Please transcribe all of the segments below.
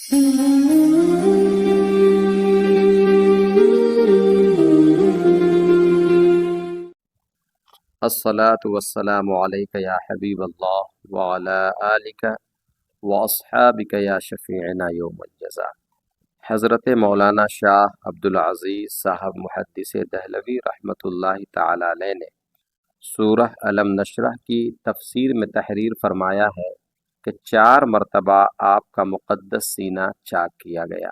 الصلاة والسلام علیک یا حبیب اللہ وعلی آلک واصحابک یا شفیعنا یوم الجزا۔ حضرت مولانا شاہ عبدالعزیز صاحب محدث دہلوی رحمۃ اللہ تعالی علیہ نے سورہ الم نشرح کی تفسیر میں تحریر فرمایا ہے کہ 4 مرتبہ آپ کا مقدس سینہ چاک کیا گیا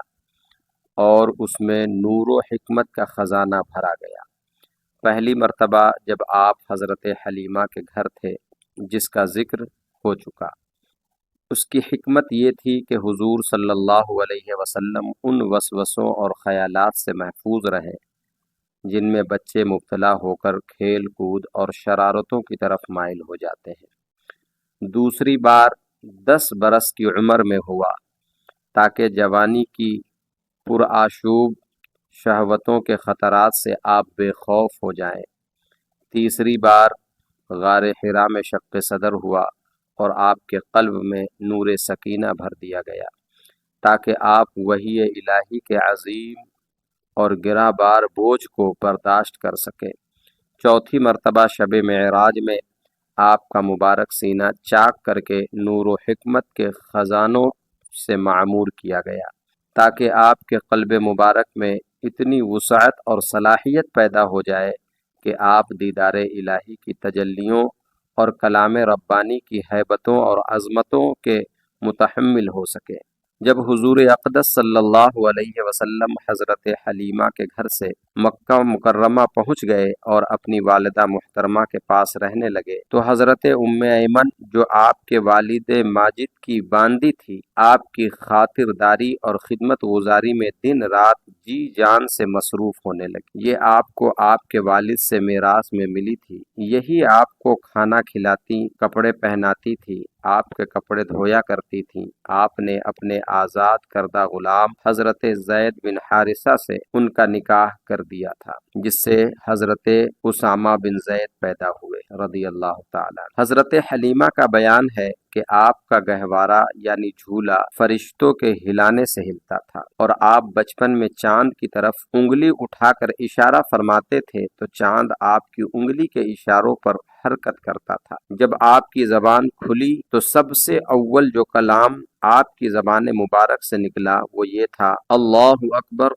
اور اس میں نور و حکمت کا خزانہ بھرا گیا۔ پہلی مرتبہ جب آپ حضرت حلیمہ کے گھر تھے، جس کا ذکر ہو چکا، اس کی حکمت یہ تھی کہ حضور صلی اللہ علیہ وسلم ان وسوسوں اور خیالات سے محفوظ رہیں جن میں بچے مبتلا ہو کر کھیل کود اور شرارتوں کی طرف مائل ہو جاتے ہیں۔ دوسری بار 10 برس کی عمر میں ہوا تاکہ جوانی کی پرآشوب شہوتوں کے خطرات سے آپ بے خوف ہو جائیں۔ تیسری بار غار حرا میں شق صدر ہوا اور آپ کے قلب میں نور سکینہ بھر دیا گیا تاکہ آپ وحی الہی کے عظیم اور گراں بار بوجھ کو برداشت کر سکیں۔ چوتھی مرتبہ شب معراج میں آپ کا مبارک سینہ چاک کر کے نور و حکمت کے خزانوں سے معمور کیا گیا تاکہ آپ کے قلب مبارک میں اتنی وسعت اور صلاحیت پیدا ہو جائے کہ آپ دیدار الہی کی تجلیوں اور کلام ربانی کی ہیبتوں اور عظمتوں کے متحمل ہو سکے۔ جب حضور اقدس صلی اللہ علیہ وسلم حضرت حلیمہ کے گھر سے مکہ مکرمہ پہنچ گئے اور اپنی والدہ محترمہ کے پاس رہنے لگے تو حضرت ام ایمن، جو آپ کے والد ماجد کی باندی تھی، آپ کی خاطرداری اور خدمت گزاری میں دن رات جی جان سے مصروف ہونے لگی۔ یہ آپ کو آپ کے والد سے میراث میں ملی تھی، یہی آپ کو کھانا کھلاتی، کپڑے پہناتی تھی، آپ کے کپڑے دھویا کرتی تھیں۔ آپ نے اپنے آزاد کردہ غلام حضرت زید بن حارثہ سے ان کا نکاح کر دیا تھا، جس سے حضرت اسامہ بن زید پیدا ہوئے رضی اللہ تعالی۔ حضرت حلیمہ کا بیان ہے کہ آپ کا گہوارہ یعنی جھولا فرشتوں کے ہلانے سے ہلتا تھا، اور آپ بچپن میں چاند کی طرف انگلی اٹھا کر اشارہ فرماتے تھے تو چاند آپ کی انگلی کے اشاروں پر حرکت کرتا تھا۔ جب آپ کی زبان کھلی تو سب سے اول جو کلام آپ کی زبان مبارک سے نکلا وہ یہ تھا: اللہ اکبر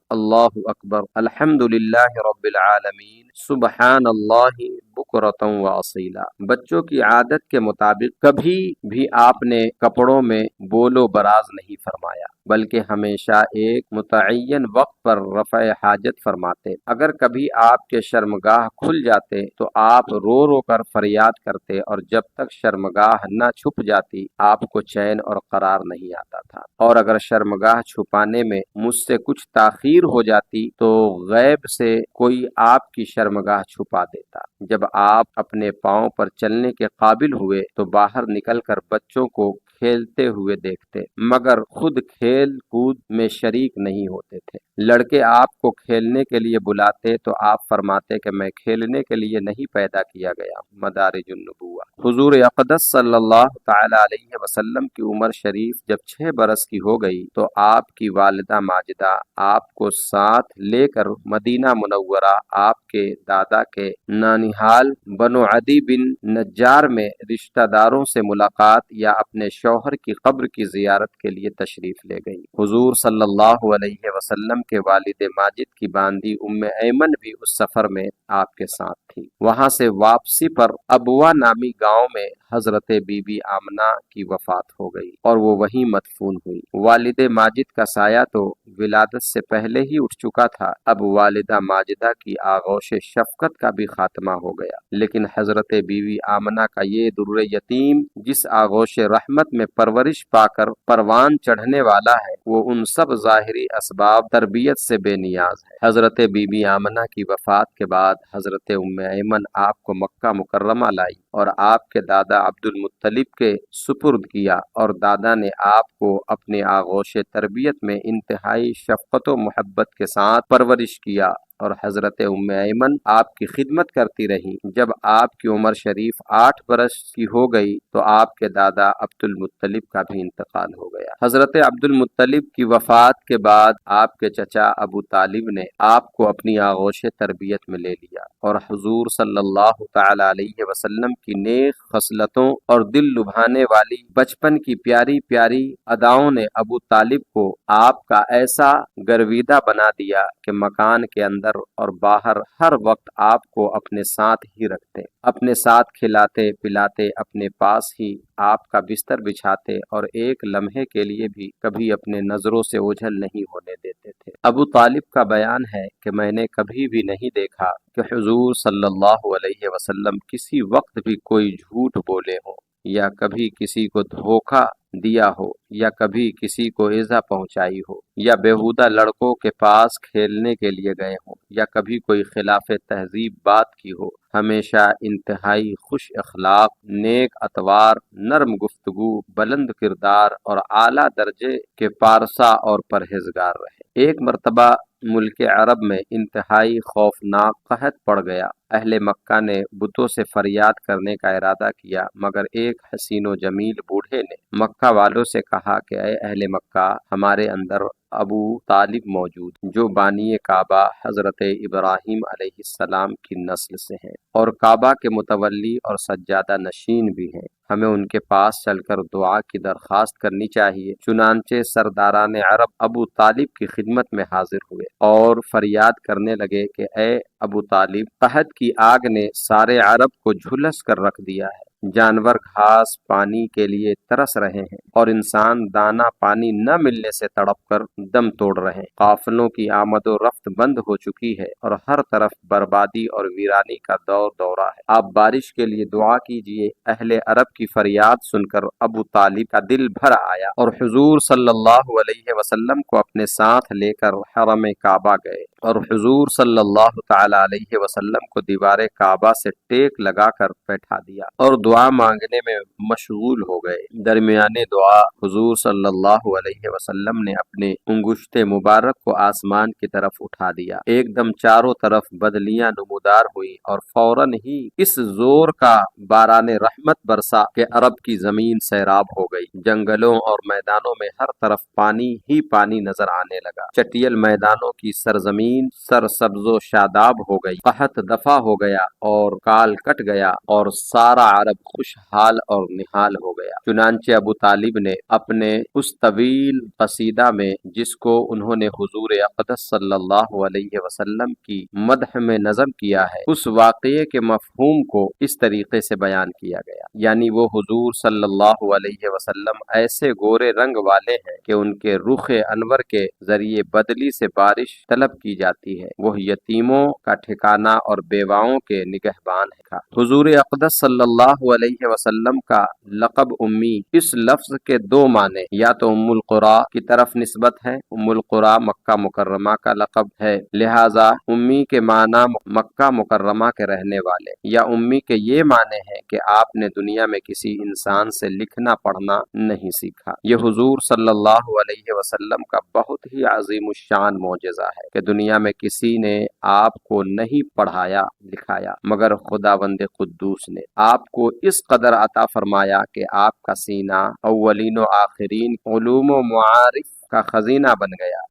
الحمدللہ رب العالمین سبحان اللہ بکرۃ و اصیلا۔ بچوں کی عادت کے مطابق کبھی بھی آپ نے کپڑوں میں بول و براز نہیں فرمایا، بلکہ ہمیشہ ایک متعین وقت پر رفع حاجت فرماتے۔ اگر کبھی آپ کے شرمگاہ کھل جاتے تو آپ رو رو کر فریاد کرتے، اور جب تک شرمگاہ نہ چھپ جاتی آپ کو چین اور قرار نہیں آتا تھا، اور اگر شرمگاہ چھپانے میں مجھ سے کچھ تاخیر ہو جاتی تو غیب سے کوئی آپ کی شرمگاہ چھپا دیتا۔ جب آپ اپنے پاؤں پر چلنے کے قابل ہوئے تو باہر نکل کر بچوں کو کھیلتے ہوئے دیکھتے، مگر خود کھیل کود میں شریک نہیں ہوتے تھے۔ لڑکے آپ کو کھیلنے کے لیے بلاتے تو آپ فرماتے کہ میں کھیلنے کے لیے نہیں پیدا کیا گیا۔ مدارج النبوہ۔ حضور اقدس صلی اللہ تعالی علیہ وسلم کی عمر شریف جب 6 برس کی ہو گئی تو آپ کی والدہ ماجدہ آپ کو ساتھ لے کر مدینہ منورہ آپ کے دادا کے نانیحال بنو عدی بن نجار میں رشتہ داروں سے ملاقات یا اپنے شوہر کی قبر کی زیارت کے لیے تشریف لے گئی۔ حضور صلی اللہ علیہ وسلم کے والد ماجد کی باندی ام ایمن بھی اس سفر میں آپ کے ساتھ تھی۔ وہاں سے واپسی پر ابوا نامی گاؤں میں حضرت بی بی آمنہ کی وفات ہو گئی اور وہ وہیں مدفون ہوئی۔ والد ماجد کا سایہ تو ولادت سے پہلے ہی اٹھ چکا تھا، اب والدہ ماجدہ کی آغوش شفقت کا بھی خاتمہ ہو گیا، لیکن حضرت بی بی آمنہ کا یہ در یتیم جس آغوش رحمت میں پرورش پا کر پروان چڑھنے والا ہے، وہ ان سب ظاہری اسباب تربیت سے بے نیاز ہے۔ حضرت بی بی آمنہ کی وفات کے بعد حضرت ام ایمن آپ کو مکہ مکرمہ لائی اور آپ کے دادا عبد المطلب کے سپرد کیا، اور دادا نے آپ کو اپنے آغوش تربیت میں انتہائی شفقت و محبت کے ساتھ پرورش کیا اور حضرت ام ایمن آپ کی خدمت کرتی رہیں۔ جب آپ کی عمر شریف 8 برس کی ہو گئی تو آپ کے دادا عبد المطلب کا بھی انتقال ہو گیا۔ حضرت عبد المطلب کی وفات کے بعد آپ کے چچا ابو طالب نے آپ کو اپنی آغوش تربیت میں لے لیا اور حضور صلی اللہ تعالی علیہ وسلم کی نیک خصلتوں اور دل لبھانے والی بچپن کی پیاری پیاری اداؤں نے ابو طالب کو آپ کا ایسا گرویدہ بنا دیا کہ مکان کے اندر اور باہر ہر وقت آپ کو اپنے ساتھ ہی رکھتے، اپنے ساتھ کھلاتے پلاتے، اپنے پاس ہی آپ کا بستر بچھاتے اور ایک لمحے کے لیے بھی کبھی اپنے نظروں سے اوجھل نہیں ہونے دیتے تھے۔ ابو طالب کا بیان ہے کہ میں نے کبھی بھی نہیں دیکھا کہ حضور صلی اللہ علیہ وسلم کسی وقت بھی کوئی جھوٹ بولے ہوں یا کبھی کسی کو دھوکہ دیا ہو یا کبھی کسی کو ایذا پہنچائی ہو یا بیہودہ لڑکوں کے پاس کھیلنے کے لیے گئے ہوں یا کبھی کوئی خلاف تہذیب بات کی ہو۔ ہمیشہ انتہائی خوش اخلاق، نیک اطوار، نرم گفتگو، بلند کردار اور اعلیٰ درجے کے پارسا اور پرہیزگار رہے۔ ایک مرتبہ ملک عرب میں انتہائی خوفناک قحط پڑ گیا۔ اہل مکہ نے بتوں سے فریاد کرنے کا ارادہ کیا، مگر ایک حسین و جمیل بوڑھے نے مکہ والوں سے کہا کہ اے اہل مکہ، ہمارے اندر ابو طالب موجود جو بانی کعبہ حضرت ابراہیم علیہ السلام کی نسل سے ہیں اور کعبہ کے متولی اور سجادہ نشین بھی ہیں، ہمیں ان کے پاس چل کر دعا کی درخواست کرنی چاہیے۔ چنانچہ سرداران عرب ابو طالب کی خدمت میں حاضر ہوئے اور فریاد کرنے لگے کہ اے ابو طالب، قحط کی آگ نے سارے عرب کو جھلس کر رکھ دیا ہے، جانور گھاس پانی کے لیے ترس رہے ہیں اور انسان دانا پانی نہ ملنے سے تڑپ کر دم توڑ رہے ہیں، قافلوں کی آمد و رفت بند ہو چکی ہے اور ہر طرف بربادی اور ویرانی کا دور دورہ ہے، آپ بارش کے لیے دعا کیجیے۔ اہل عرب کی فریاد سن کر ابو طالب کا دل بھر آیا اور حضور صلی اللہ علیہ وسلم کو اپنے ساتھ لے کر حرم کعبہ گئے اور حضور صلی اللہ تعالی علیہ وسلم کو دیوار کعبہ سے ٹیک لگا کر بیٹھا دیا اور دعا مانگنے میں مشغول ہو گئے۔ درمیان دعا حضور صلی اللہ علیہ وسلم نے اپنے انگشت مبارک کو آسمان کی طرف اٹھا دیا، ایک دم چاروں طرف بدلیاں نمودار ہوئی اور فوراً ہی اس زور کا باران رحمت برسا کہ عرب کی زمین سیراب ہو گئی، جنگلوں اور میدانوں میں ہر طرف پانی ہی پانی نظر آنے لگا، چٹیل میدانوں کی سرزمین سرسبز و شاداب ہو گئی، قحط دفع ہو گیا اور کال کٹ گیا اور سارا عرب خوشحال اور نہال ہو گیا۔ چنانچہ ابو طالب نے اپنے اس طویل قصیدہ میں جس کو انہوں نے حضور اقدس صلی اللہ علیہ وسلم کی مدح میں نظم کیا ہے، اس واقعے کے مفہوم کو اس طریقے سے بیان کیا گیا، یعنی وہ حضور صلی اللہ علیہ وسلم ایسے گورے رنگ والے ہیں کہ ان کے رخ انور کے ذریعے بدلی سے بارش طلب کی جاتی ہے، وہ یتیموں کا ٹھکانہ اور بیواؤں کے نگہبان ہے۔ حضور اقدس صلی اللہ علیہ وسلم کا لقب امی اس لفظ کے دو معنی، یا تو ام القریٰ کی طرف نسبت ہے، ام القریٰ مکہ مکرمہ کا لقب ہے، لہٰذا امی کے معنی مکہ مکرمہ کے رہنے والے، یا امی کے یہ معنی ہے کہ آپ نے دنیا میں کسی انسان سے لکھنا پڑھنا نہیں سیکھا۔ یہ حضور صلی اللہ علیہ وسلم کا بہت ہی عظیم الشان معجزہ ہے کہ دنیا میں کسی نے آپ کو نہیں پڑھایا لکھایا مگر خداوند قدوس نے آپ کو اس قدر عطا فرمایا کہ آپ کا سینہ اولین و آخرین علوم و معارف کا خزینہ بن گیا۔